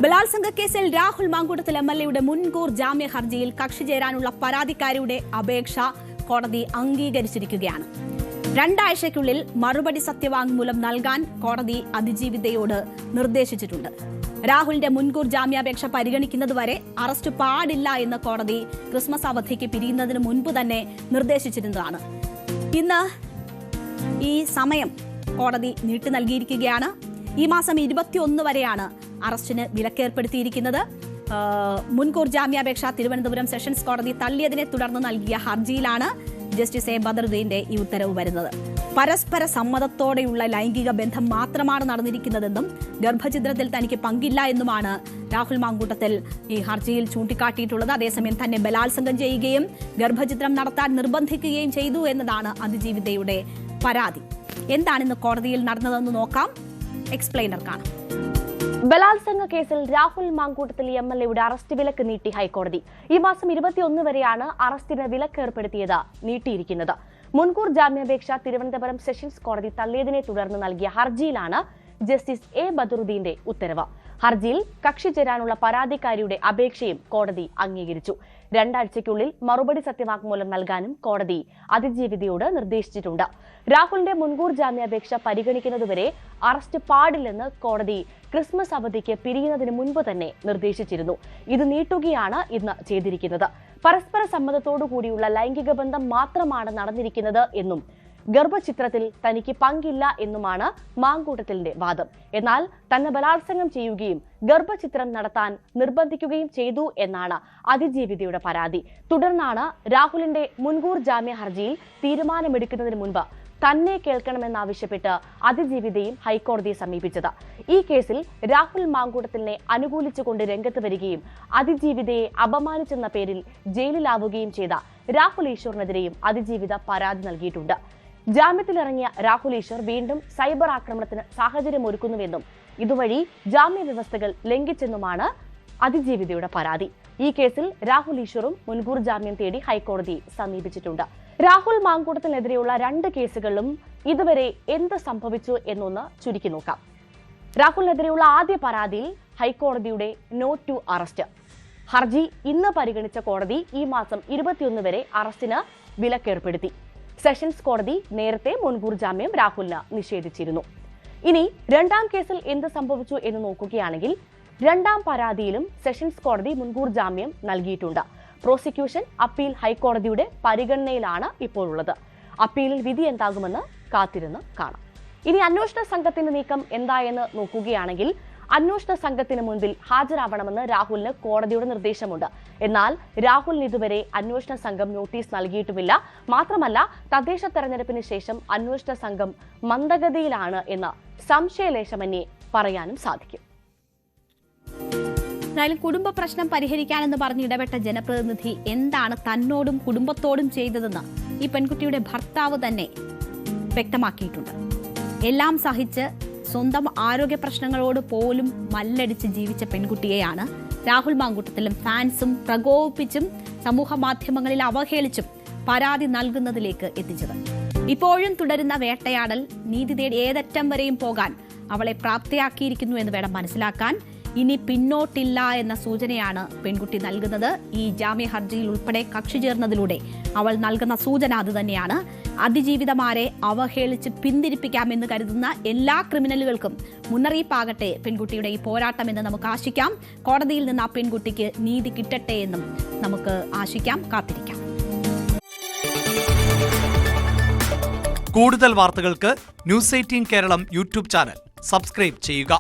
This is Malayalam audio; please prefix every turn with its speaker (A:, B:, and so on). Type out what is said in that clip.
A: ബലാത്സംഗ കേസിൽ രാഹുൽ മാങ്കൂട്ടത്തിൽ MLA മുൻകൂർ ജാമ്യ ഹർജിയിൽ കക്ഷി ചേരാനുള്ള പരാതിക്കാരിയുടെ അപേക്ഷ കോടതി അംഗീകരിച്ചിരിക്കുകയാണ്. 2 ആഴ്ചയ്ക്കുള്ളിൽ മറുപടി സത്യവാങ്മൂലം നൽകാൻ കോടതി അതിജീവിതയോട് നിർദ്ദേശിച്ചിട്ടുണ്ട്. രാഹുലിന്റെ മുൻകൂർ ജാമ്യാപേക്ഷ പരിഗണിക്കുന്നതുവരെ അറസ്റ്റ് പാടില്ല എന്ന് കോടതി ക്രിസ്മസ് അവധിക്ക് പിരിയുന്നതിന് മുൻപ് തന്നെ നിർദ്ദേശിച്ചിരുന്നതാണ്. ഇന്ന് ഈ സമയം കോടതി നീട്ടി നൽകിയിരിക്കുകയാണ്. ഈ മാസം 21 വരെയാണ് അറസ്റ്റിന് വിലക്കേർപ്പെടുത്തിയിരിക്കുന്നത്. മുൻകൂർ ജാമ്യാപേക്ഷ തിരുവനന്തപുരം സെഷൻസ് കോടതി തള്ളിയതിനെ തുടർന്ന് നൽകിയ ഹർജിയിലാണ് ജസ്റ്റിസ് എ ബദറുദ്ദീന്റെ ഈ ഉത്തരവ് വരുന്നത്. പരസ്പര സമ്മതത്തോടെയുള്ള ലൈംഗിക ബന്ധം മാത്രമാണ് നടന്നിരിക്കുന്നതെന്നും ഗർഭഛിദ്രത്തിൽ തനിക്ക് പങ്കില്ല എന്നുമാണ് രാഹുൽ മാങ്കൂട്ടത്തിൽ ഈ ഹർജിയിൽ ചൂണ്ടിക്കാട്ടിയിട്ടുള്ളത്. അതേസമയം തന്നെ ബലാത്സംഗം ചെയ്യുകയും ഗർഭഛിദ്രം നടത്താൻ നിർബന്ധിക്കുകയും ചെയ്തു എന്നതാണ് അതിജീവിതയുടെ പരാതി. എന്താണിന്ന് കോടതിയിൽ നടന്നതെന്ന് നോക്കാം. എക്സ്പ്ലെയിനർ കാണാം.
B: ബലാത്സംഗ കേസിൽ രാഹുൽ മാങ്കൂട്ടത്തിൽ MLA അറസ്റ്റ് വിലക്ക് നീട്ടി ഹൈക്കോടതി. ഈ മാസം 21 വരെയാണ് അറസ്റ്റിന് വിലക്ക് ഏർപ്പെടുത്തിയത് നീട്ടിയിരിക്കുന്നത്. മുൻകൂർ ജാമ്യാപേക്ഷ തിരുവനന്തപുരം സെഷൻസ് കോടതി തള്ളിയതിനെ തുടർന്ന് നൽകിയ ഹർജിയിലാണ് ജസ്റ്റിസ് എ ബദറുദ്ദീന്റെ ഉത്തരവ്. ഹർജിയിൽ കക്ഷി ചേരാനുള്ള പരാതിക്കാരിയുടെ അപേക്ഷയും കോടതി അംഗീകരിച്ചു. 2 ആഴ്ചയ്ക്കുള്ളിൽ മറുപടി സത്യവാങ്മൂലം നൽകാനും കോടതി അതിജീവിതയോട് നിർദ്ദേശിച്ചിട്ടുണ്ട്. രാഹുലിന്റെ മുൻകൂർ ജാമ്യാപേക്ഷ പരിഗണിക്കുന്നതുവരെ അറസ്റ്റ് പാടില്ലെന്ന് കോടതി ക്രിസ്മസ് അവധിക്ക് പിരിയുന്നതിന് മുൻപ് തന്നെ നിർദ്ദേശിച്ചിരുന്നു. ഇത് നീട്ടുകയാണ് ഇന്ന് ചെയ്തിരിക്കുന്നത്. പരസ്പര സമ്മതത്തോടുകൂടിയുള്ള ലൈംഗിക ബന്ധം മാത്രമാണ് നടന്നിരിക്കുന്നത് എന്നും ഗർഭചിത്രത്തിൽ തനിക്ക് പങ്കില്ല എന്നുമാണ് മാങ്കൂട്ടത്തിന്റെ വാദം. എന്നാൽ തന്നെ ബലാത്സംഗം ചെയ്യുകയും ഗർഭചിത്രം നടത്താൻ നിർബന്ധിക്കുകയും ചെയ്തു എന്നാണ് അതിജീവിതയുടെ പരാതി. തുടർന്നാണ് രാഹുലിന്റെ മുൻകൂർ ജാമ്യ ഹർജിയിൽ തീരുമാനമെടുക്കുന്നതിന് മുൻപ് തന്നെ കേൾക്കണമെന്നാവശ്യപ്പെട്ട് അതിജീവിതയും ഹൈക്കോടതിയെ സമീപിച്ചത്. ഈ കേസിൽ രാഹുൽ മാങ്കൂട്ടത്തിനെ അനുകൂലിച്ചുകൊണ്ട് രംഗത്ത് വരികയും അതിജീവിതയെ അപമാനിച്ചെന്ന പേരിൽ ജയിലിലാവുകയും ചെയ്ത രാഹുൽ ഈശ്വറിനെതിരെയും അതിജീവിത പരാതി നൽകിയിട്ടുണ്ട്. ജാമ്യത്തിലിറങ്ങിയ രാഹുൽ ഈശ്വർ വീണ്ടും സൈബർ ആക്രമണത്തിന് സാഹചര്യമൊരുക്കുന്നുവെന്നും ഇതുവഴി ജാമ്യ വ്യവസ്ഥകൾ ലംഘിച്ചെന്നുമാണ് അതിജീവിതയുടെ പരാതി. ഈ കേസിൽ രാഹുൽ ഈശ്വറും മുൻകൂർ ജാമ്യം തേടി ഹൈക്കോടതിയെ സമീപിച്ചിട്ടുണ്ട്. രാഹുൽ മാങ്കൂട്ടത്തിനെതിരെയുള്ള 2 കേസുകളിലും ഇതുവരെ എന്ത് സംഭവിച്ചു എന്നൊന്ന് ചുരുക്കി നോക്കാം. രാഹുലിനെതിരെയുള്ള ആദ്യ പരാതിയിൽ ഹൈക്കോടതിയുടെ നോ ടു അറസ്റ്റ് ഹർജി ഇന്ന് പരിഗണിച്ച കോടതി ഈ മാസം 21 വരെ അറസ്റ്റിന് വിലക്കേർപ്പെടുത്തി. സെഷൻസ് കോടതി നേരത്തെ മുൻകൂർ ജാമ്യം രാഹുലിന് നിഷേധിച്ചിരുന്നു. ഇനി 2ാം കേസിൽ എന്ത് സംഭവിച്ചു എന്ന് നോക്കുകയാണെങ്കിൽ 2ാം പരാതിയിലും സെഷൻസ് കോടതി മുൻകൂർ ജാമ്യം നൽകിയിട്ടുണ്ട്. പ്രോസിക്യൂഷൻ അപ്പീൽ ഹൈക്കോടതിയുടെ പരിഗണനയിലാണ് ഇപ്പോഴുള്ളത്. അപ്പീലിൽ വിധി എന്താകുമെന്ന് കാത്തിരുന്ന് കാണാം. ഇനി അന്വേഷണ സംഘത്തിന്റെ നീക്കം എന്തായെന്ന് നോക്കുകയാണെങ്കിൽ അന്വേഷണ സംഘത്തിന് മുൻപിൽ ഹാജരാവണമെന്ന് രാഹുലിന് കോടതിയുടെ നിർദ്ദേശമുണ്ട്. എന്നാൽ രാഹുലിന് ഇതുവരെ അന്വേഷണ സംഘം നോട്ടീസ് നൽകിയിട്ടുമില്ല. മാത്രമല്ല തദ്ദേശ തെരഞ്ഞെടുപ്പിന് ശേഷം അന്വേഷണ സംഘം മന്ദഗതിയിലാണ് എന്ന് സംശയലേശമന്യേ പറയാനും സാധിക്കും.
A: എന്തായാലും കുടുംബ പ്രശ്നം പരിഹരിക്കാനെന്ന് പറഞ്ഞ് ഇടപെട്ട ജനപ്രതിനിധി എന്താണ് തന്നോടും കുടുംബത്തോടും ചെയ്തതെന്ന് ഈ പെൺകുട്ടിയുടെ ഭർത്താവ് തന്നെ വ്യക്തമാക്കിയിട്ടുണ്ട്. എല്ലാം സഹിച്ച് സ്വന്തം ആരോഗ്യ പ്രശ്നങ്ങളോട് പോലും മല്ലടിച്ച് ജീവിച്ച പെൺകുട്ടിയെയാണ് രാഹുൽ മാങ്കൂട്ടത്തിലും ഫാൻസും പ്രകോപിപ്പിച്ചും സമൂഹ മാധ്യമങ്ങളിൽ അവഹേളിച്ചും പരാതി നൽകുന്നതിലേക്ക് എത്തിച്ചത്. ഇപ്പോഴും തുടരുന്ന വേട്ടയാടൽ നീതി തേടി ഏതറ്റം വരെയും പോകാൻ അവളെ പ്രാപ്തയാക്കിയിരിക്കുന്നു എന്ന് വേണം മനസ്സിലാക്കാൻ. ഇനി പിന്നോട്ടില്ല എന്ന സൂചനയാണ് പെൺകുട്ടി നൽകുന്നത്. ഈ ജാമ്യ ഹർജിയിൽ ഉൾപ്പെടെ കക്ഷി ചേർന്നതിലൂടെ അവൾ നൽകുന്ന സൂചന അതുതന്നെയാണ്. അതിജീവിതമാരെ അവഹേളിച്ച് പിന്തിരിപ്പിക്കാമെന്ന് കരുതുന്ന എല്ലാ ക്രിമിനലുകൾക്കും മുന്നറിയിപ്പാകട്ടെ പെൺകുട്ടിയുടെ ഈ പോരാട്ടം എന്ന് നമുക്ക് ആശിക്കാം. കോടതിയിൽ നിന്ന് ആ പെൺകുട്ടിക്ക് നീതി കിട്ടട്ടെ എന്നും നമുക്ക് ആശിക്കാം, കാത്തിരിക്കാം.
C: കൂടുതൽ വാർത്തകൾക്ക് News 18 Keralam YouTube channel subscribe ചെയ്യുക.